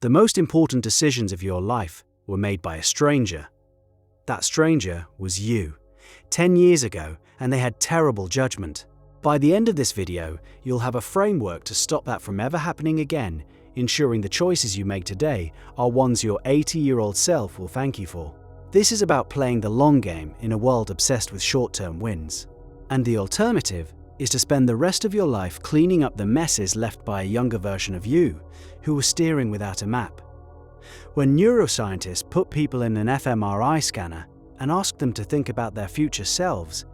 The most important decisions of your life were made by a stranger. That stranger was you, 10 years ago, and they had terrible judgment. By the end of this video, you'll have a framework to stop that from ever happening again, ensuring the choices you make today are ones your 80-year-old self will thank you for. This is about playing the long game in a world obsessed with short-term wins. And the alternative is to spend the rest of your life cleaning up the messes left by a younger version of you, who was steering without a map. When neuroscientists put people in an fMRI scanner and ask them to think about their future selves,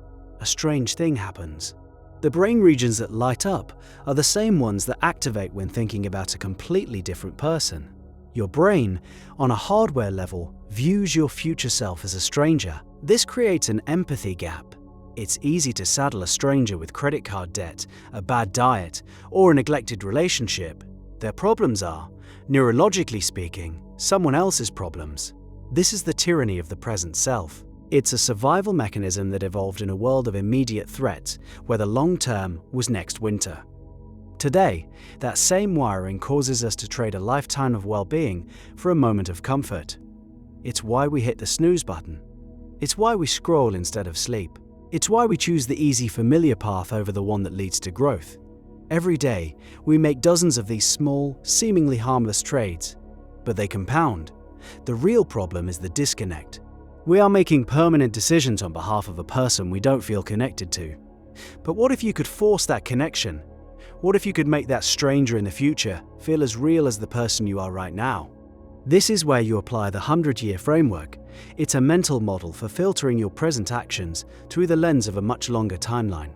a strange thing happens. The brain regions that light up are the same ones that activate when thinking about a completely different person. Your brain, on a hardware level, views your future self as a stranger. This creates an empathy gap. It's easy to saddle a stranger with credit card debt, a bad diet, or a neglected relationship. Their problems are, neurologically speaking, someone else's problems. This is the tyranny of the present self. It's a survival mechanism that evolved in a world of immediate threats, where the long term was next winter. Today, that same wiring causes us to trade a lifetime of well-being for a moment of comfort. It's why we hit the snooze button. It's why we scroll instead of sleep. It's why we choose the easy, familiar path over the one that leads to growth. Every day, we make dozens of these small, seemingly harmless trades, but they compound. The real problem is the disconnect. We are making permanent decisions on behalf of a person we don't feel connected to. But what if you could force that connection? What if you could make that stranger in the future feel as real as the person you are right now? This is where you apply the 100-year framework. It's a mental model for filtering your present actions through the lens of a much longer timeline.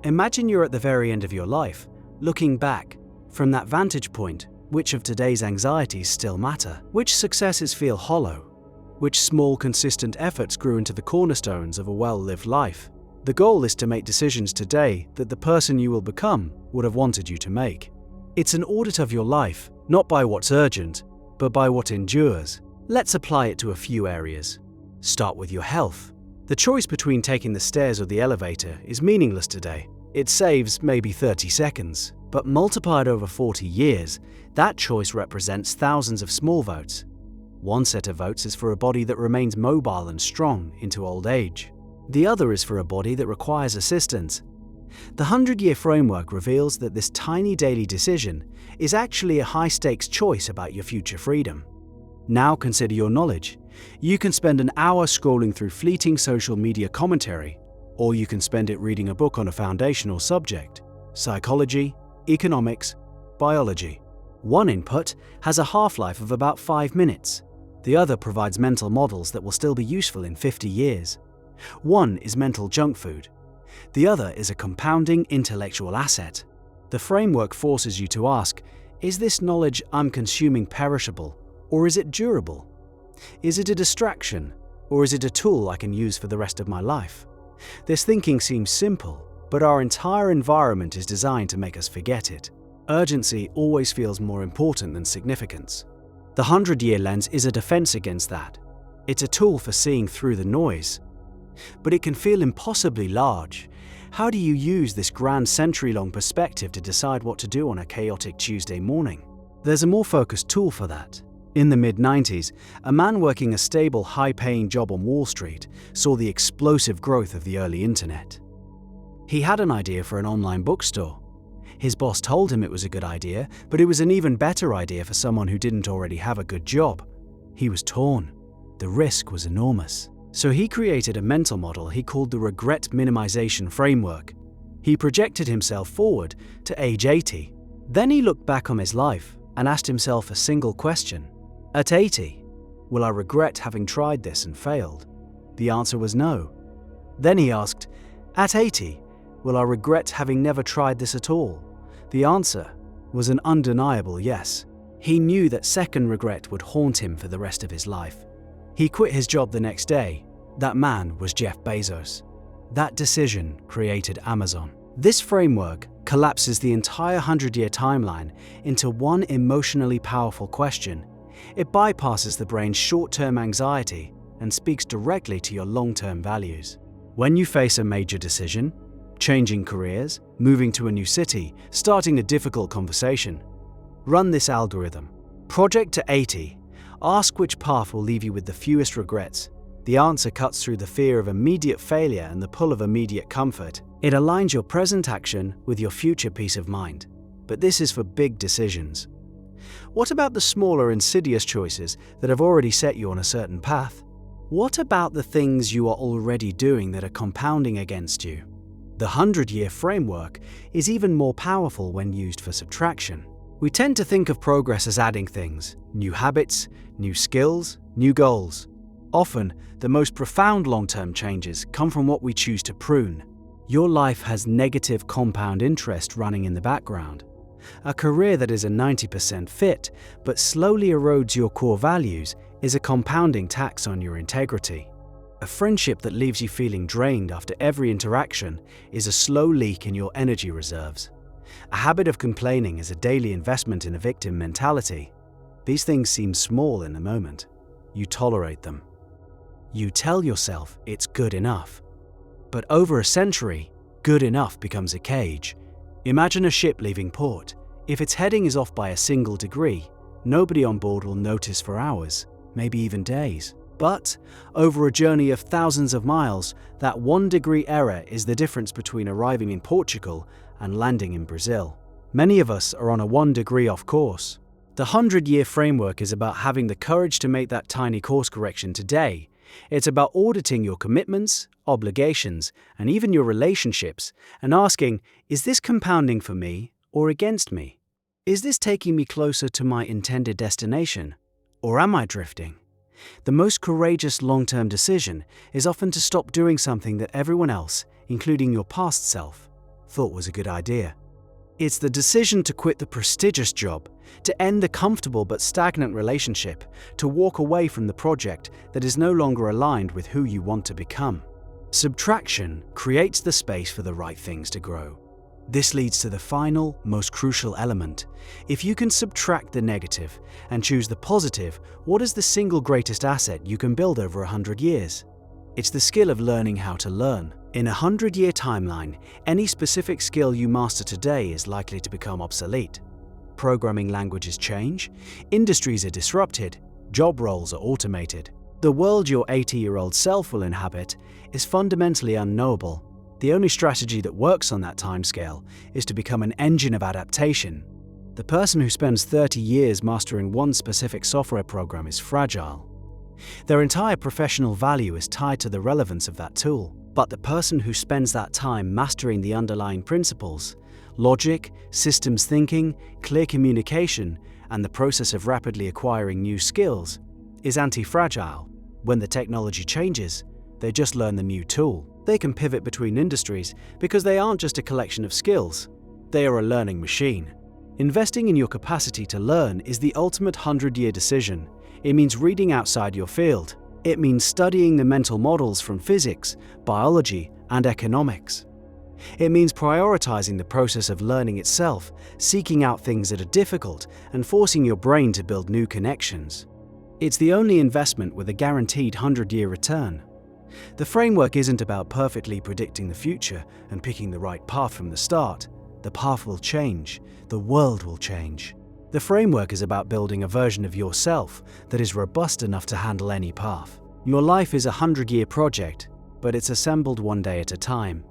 Imagine you're at the very end of your life, looking back. From that vantage point, which of today's anxieties still matter? Which successes feel hollow? Which small, consistent efforts grew into the cornerstones of a well-lived life? The goal is to make decisions today that the person you will become would have wanted you to make. It's an audit of your life, not by what's urgent, but by what endures. Let's apply it to a few areas. Start with your health. The choice between taking the stairs or the elevator is meaningless today. It saves maybe 30 seconds, but multiplied over 40 years, that choice represents thousands of small votes. One set of votes is for a body that remains mobile and strong into old age. The other is for a body that requires assistance. The 100-year framework reveals that this tiny daily decision is actually a high-stakes choice about your future freedom. Now consider your knowledge. You can spend an hour scrolling through fleeting social media commentary, or you can spend it reading a book on a foundational subject: psychology, economics, biology. One input has a half-life of about 5 minutes. The other provides mental models that will still be useful in 50 years. One is mental junk food. The other is a compounding intellectual asset. The framework forces you to ask, is this knowledge I'm consuming perishable, or is it durable? Is it a distraction, or is it a tool I can use for the rest of my life? This thinking seems simple, but our entire environment is designed to make us forget it. Urgency always feels more important than significance. The 100-year lens is a defense against that. It's a tool for seeing through the noise. But it can feel impossibly large. How do you use this grand century-long perspective to decide what to do on a chaotic Tuesday morning? There's a more focused tool for that. In the mid-90s, a man working a stable, high-paying job on Wall Street saw the explosive growth of the early internet. He had an idea for an online bookstore. His boss told him it was a good idea, but it was an even better idea for someone who didn't already have a good job. He was torn. The risk was enormous. So he created a mental model he called the regret minimization framework. He projected himself forward to age 80. Then he looked back on his life and asked himself a single question. At 80, will I regret having tried this and failed? The answer was no. Then he asked, at 80, will I regret having never tried this at all? The answer was an undeniable yes. He knew that second regret would haunt him for the rest of his life. He quit his job the next day. That man was Jeff Bezos. That decision created Amazon. This framework collapses the entire 100-year timeline into one emotionally powerful question. It bypasses the brain's short-term anxiety and speaks directly to your long-term values. When you face a major decision, changing careers, moving to a new city, starting a difficult conversation, run this algorithm. Project to 80. Ask which path will leave you with the fewest regrets. The answer cuts through the fear of immediate failure and the pull of immediate comfort. It aligns your present action with your future peace of mind. But this is for big decisions. What about the smaller, insidious choices that have already set you on a certain path? What about the things you are already doing that are compounding against you? The 100-year framework is even more powerful when used for subtraction. We tend to think of progress as adding things, new habits, new skills, new goals. Often, the most profound long-term changes come from what we choose to prune. Your life has negative compound interest running in the background. A career that is a 90% fit but slowly erodes your core values is a compounding tax on your integrity. A friendship that leaves you feeling drained after every interaction is a slow leak in your energy reserves. A habit of complaining is a daily investment in a victim mentality. These things seem small in the moment. You tolerate them. You tell yourself it's good enough. But over a century, good enough becomes a cage. Imagine a ship leaving port. If its heading is off by a single degree, nobody on board will notice for hours, maybe even days. But over a journey of thousands of miles, that 1-degree error is the difference between arriving in Portugal and landing in Brazil. Many of us are on a 1 degree off course. The 100-year framework is about having the courage to make that tiny course correction today. It's about auditing your commitments, obligations, and even your relationships, and asking, is this compounding for me or against me? Is this taking me closer to my intended destination, or am I drifting? The most courageous long-term decision is often to stop doing something that everyone else, including your past self, thought was a good idea. It's the decision to quit the prestigious job, to end the comfortable but stagnant relationship, to walk away from the project that is no longer aligned with who you want to become. Subtraction creates the space for the right things to grow. This leads to the final, most crucial element. If you can subtract the negative and choose the positive, what is the single greatest asset you can build over 100 years? It's the skill of learning how to learn. In a 100-year timeline, any specific skill you master today is likely to become obsolete. Programming languages change, industries are disrupted, job roles are automated. The world your 80-year-old self will inhabit is fundamentally unknowable. The only strategy that works on that timescale is to become an engine of adaptation. The person who spends 30 years mastering one specific software program is fragile. Their entire professional value is tied to the relevance of that tool. But the person who spends that time mastering the underlying principles, logic, systems thinking, clear communication, and the process of rapidly acquiring new skills, is anti-fragile. When the technology changes, they just learn the new tool. They can pivot between industries because they aren't just a collection of skills. They are a learning machine. Investing in your capacity to learn is the ultimate 100-year decision. It means reading outside your field. It means studying the mental models from physics, biology, and economics. It means prioritizing the process of learning itself, seeking out things that are difficult, and forcing your brain to build new connections. It's the only investment with a guaranteed 100-year return. The framework isn't about perfectly predicting the future and picking the right path from the start. The path will change. The world will change. The framework is about building a version of yourself that is robust enough to handle any path. Your life is a 100-year project, but it's assembled one day at a time.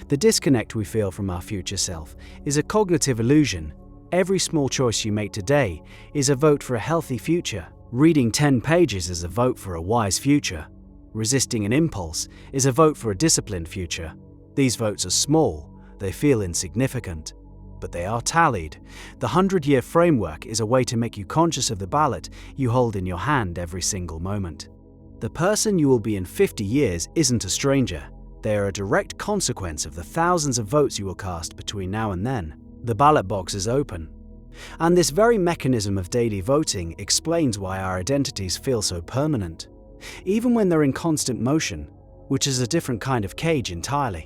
The disconnect we feel from our future self is a cognitive illusion. Every small choice you make today is a vote for a healthy future. Reading 10 pages is a vote for a wise future. Resisting an impulse is a vote for a disciplined future. These votes are small, they feel insignificant, but they are tallied. The 100-year framework is a way to make you conscious of the ballot you hold in your hand every single moment. The person you will be in 50 years isn't a stranger. They are a direct consequence of the thousands of votes you will cast between now and then. The ballot box is open. And this very mechanism of daily voting explains why our identities feel so permanent, even when they're in constant motion, which is a different kind of cage entirely.